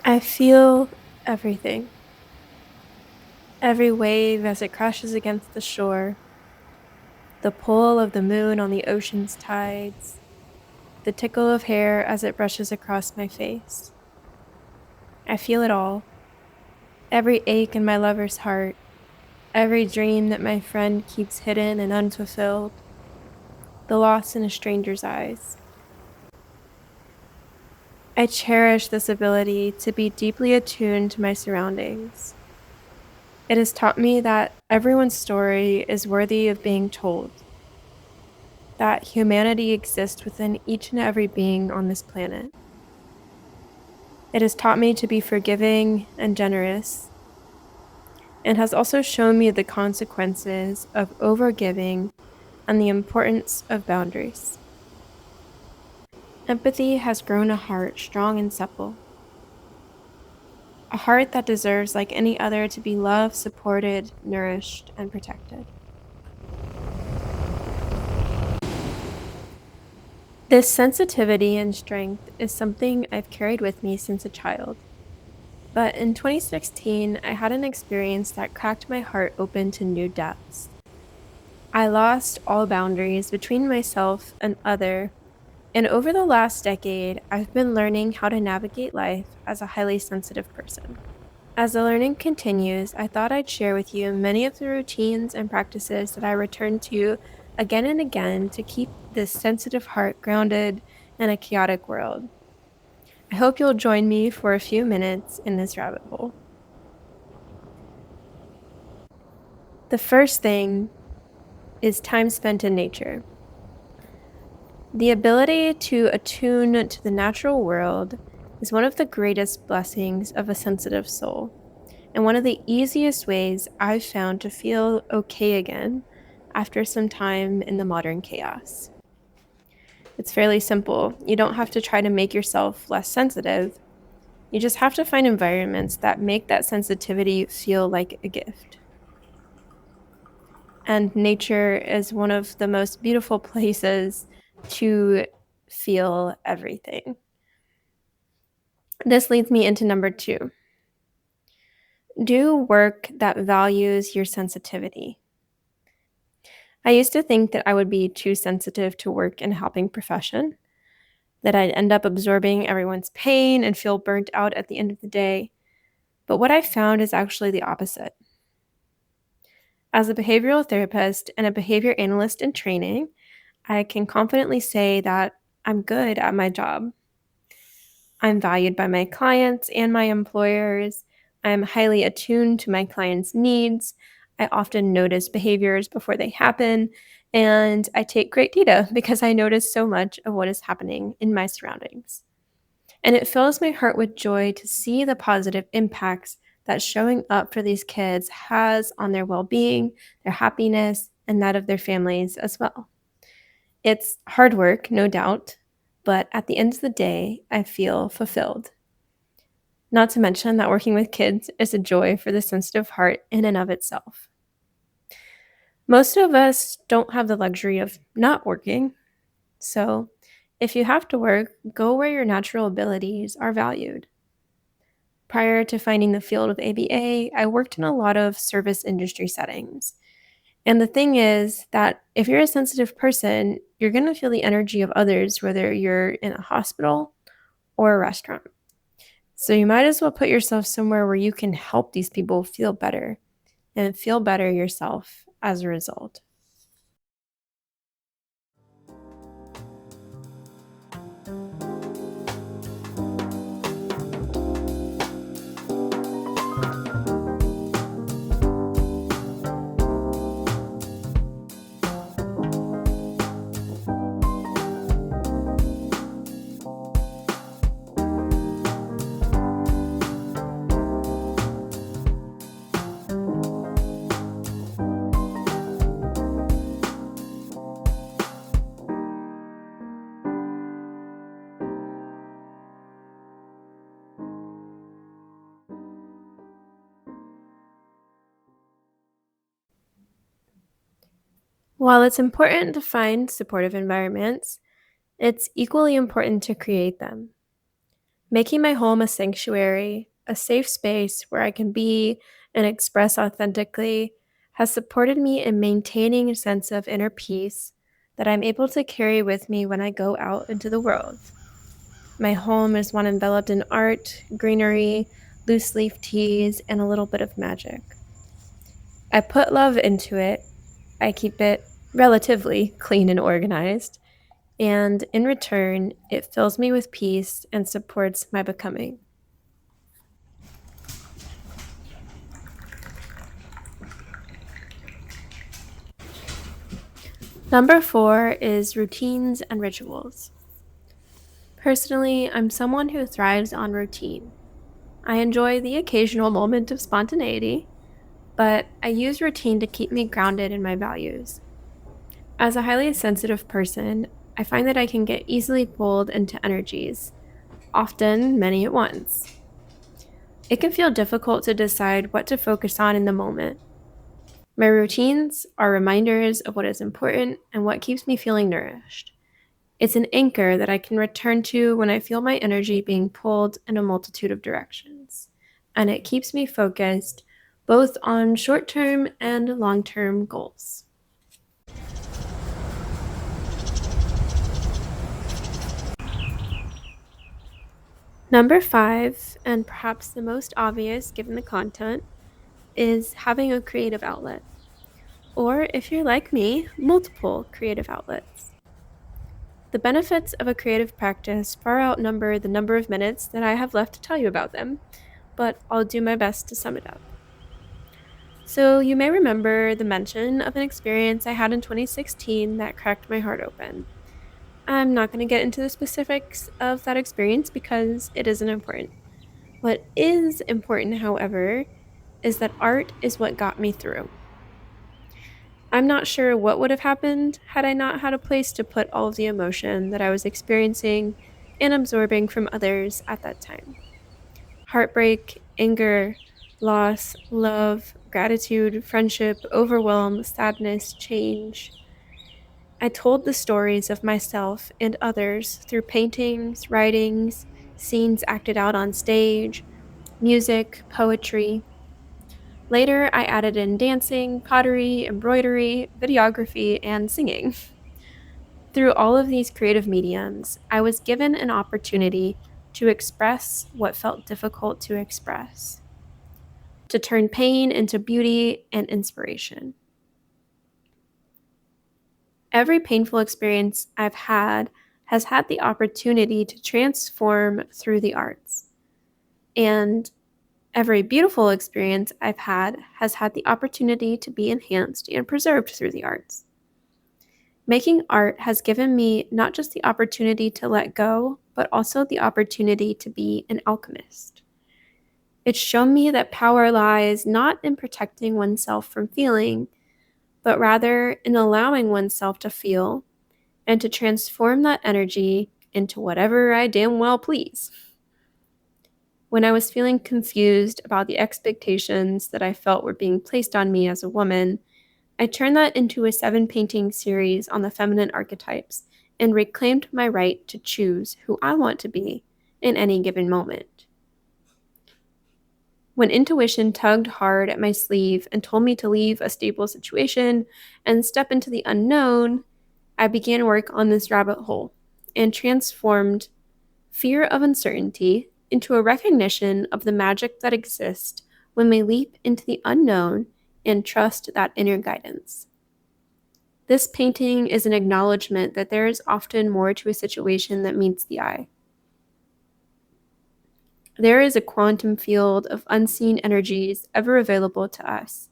I feel everything. Every wave as it crashes against the shore, the pull of the moon on the ocean's tides, the tickle of hair as it brushes across my face. I feel it all. Every ache in my lover's heart, every dream that my friend keeps hidden and unfulfilled, the loss in a stranger's eyes. I cherish this ability to be deeply attuned to my surroundings. It has taught me that everyone's story is worthy of being told, that humanity exists within each and every being on this planet. It has taught me to be forgiving and generous, and has also shown me the consequences of overgiving and the importance of boundaries. Empathy has grown a heart strong and supple, a heart that deserves, like any other, to be loved, supported, nourished, and protected. This sensitivity and strength is something I've carried with me since a child. But in 2016, I had an experience that cracked my heart open to new depths. I lost all boundaries between myself and other, and over the last decade, I've been learning how to navigate life as a highly sensitive person. As the learning continues, I thought I'd share with you many of the routines and practices that I return to again and again to keep this sensitive heart grounded in a chaotic world. I hope you'll join me for a few minutes in this rabbit hole. The first thing is time spent in nature. The ability to attune to the natural world is one of the greatest blessings of a sensitive soul, and one of the easiest ways I've found to feel okay again after some time in the modern chaos. It's fairly simple. You don't have to try to make yourself less sensitive. You just have to find environments that make that sensitivity feel like a gift. And nature is one of the most beautiful places to feel everything. This leads me into number 2. Do work that values your sensitivity. I used to think that I would be too sensitive to work in a helping profession, that I'd end up absorbing everyone's pain and feel burnt out at the end of the day. But what I found is actually the opposite. As a behavioral therapist and a behavior analyst in training, I can confidently say that I'm good at my job. I'm valued by my clients and my employers. I'm highly attuned to my clients' needs. I often notice behaviors before they happen, and I take great data because I notice so much of what is happening in my surroundings. And it fills my heart with joy to see the positive impacts that showing up for these kids has on their well-being, their happiness, and that of their families as well. It's hard work, no doubt, but at the end of the day, I feel fulfilled. Not to mention that working with kids is a joy for the sensitive heart in and of itself. Most of us don't have the luxury of not working, so if you have to work, go where your natural abilities are valued. Prior to finding the field of ABA, I worked in a lot of service industry settings. And the thing is that if you're a sensitive person, you're going to feel the energy of others, whether you're in a hospital or a restaurant. So you might as well put yourself somewhere where you can help these people feel better and feel better yourself as a result. While it's important to find supportive environments, it's equally important to create them. Making my home a sanctuary, a safe space where I can be and express authentically, has supported me in maintaining a sense of inner peace that I'm able to carry with me when I go out into the world. My home is one enveloped in art, greenery, loose leaf teas, and a little bit of magic. I put love into it. I keep it relatively clean and organized. And in return, it fills me with peace and supports my becoming. Number 4 is routines and rituals. Personally, I'm someone who thrives on routine. I enjoy the occasional moment of spontaneity, but I use routine to keep me grounded in my values. As a highly sensitive person, I find that I can get easily pulled into energies, often many at once. It can feel difficult to decide what to focus on in the moment. My routines are reminders of what is important and what keeps me feeling nourished. It's an anchor that I can return to when I feel my energy being pulled in a multitude of directions. And it keeps me focused both on short-term and long-term goals. Number 5, and perhaps the most obvious given the content, is having a creative outlet. Or, if you're like me, multiple creative outlets. The benefits of a creative practice far outnumber the number of minutes that I have left to tell you about them, but I'll do my best to sum it up. So, you may remember the mention of an experience I had in 2016 that cracked my heart open. I'm not going to get into the specifics of that experience because it isn't important. What is important, however, is that art is what got me through. I'm not sure what would have happened had I not had a place to put all of the emotion that I was experiencing and absorbing from others at that time. Heartbreak, anger, loss, love, gratitude, friendship, overwhelm, sadness, change. I told the stories of myself and others through paintings, writings, scenes acted out on stage, music, poetry. Later, I added in dancing, pottery, embroidery, videography, and singing. Through all of these creative mediums, I was given an opportunity to express what felt difficult to express, to turn pain into beauty and inspiration. Every painful experience I've had has had the opportunity to transform through the arts. And every beautiful experience I've had has had the opportunity to be enhanced and preserved through the arts. Making art has given me not just the opportunity to let go, but also the opportunity to be an alchemist. It's shown me that power lies not in protecting oneself from feeling, but rather in allowing oneself to feel and to transform that energy into whatever I damn well please. When I was feeling confused about the expectations that I felt were being placed on me as a woman, I turned that into a 7-painting series on the feminine archetypes and reclaimed my right to choose who I want to be in any given moment. When intuition tugged hard at my sleeve and told me to leave a stable situation and step into the unknown, I began work on this rabbit hole and transformed fear of uncertainty into a recognition of the magic that exists when we leap into the unknown and trust that inner guidance. This painting is an acknowledgement that there is often more to a situation that meets the eye. There is a quantum field of unseen energies ever available to us,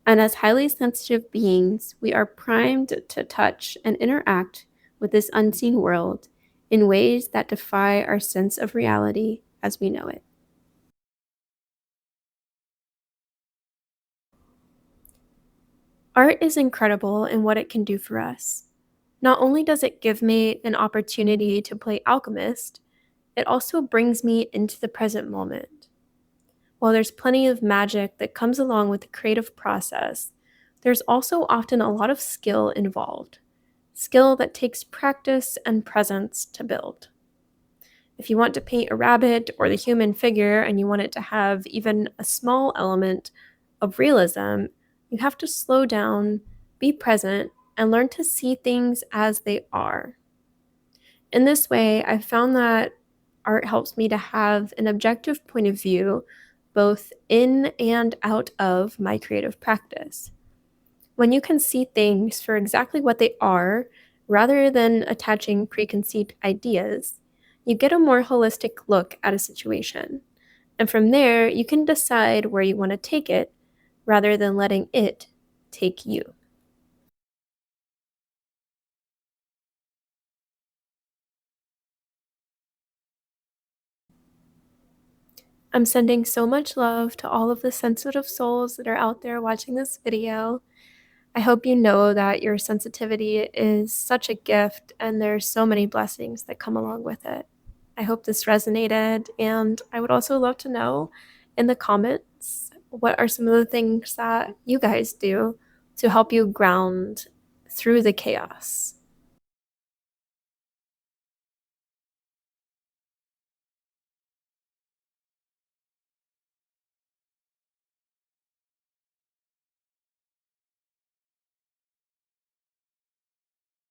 and as highly sensitive beings, we are primed to touch and interact with this unseen world in ways that defy our sense of reality as we know it. Art is incredible in what it can do for us. Not only does it give me an opportunity to play alchemist, it also brings me into the present moment. While there's plenty of magic that comes along with the creative process, there's also often a lot of skill involved. Skill that takes practice and presence to build. If you want to paint a rabbit or the human figure and you want it to have even a small element of realism, you have to slow down, be present, and learn to see things as they are. In this way, I've found that art helps me to have an objective point of view, both in and out of my creative practice. When you can see things for exactly what they are, rather than attaching preconceived ideas, you get a more holistic look at a situation. And from there, you can decide where you want to take it, rather than letting it take you. I'm sending so much love to all of the sensitive souls that are out there watching this video. I hope you know that your sensitivity is such a gift and there's so many blessings that come along with it. I hope this resonated, and I would also love to know in the comments what are some of the things that you guys do to help you ground through the chaos.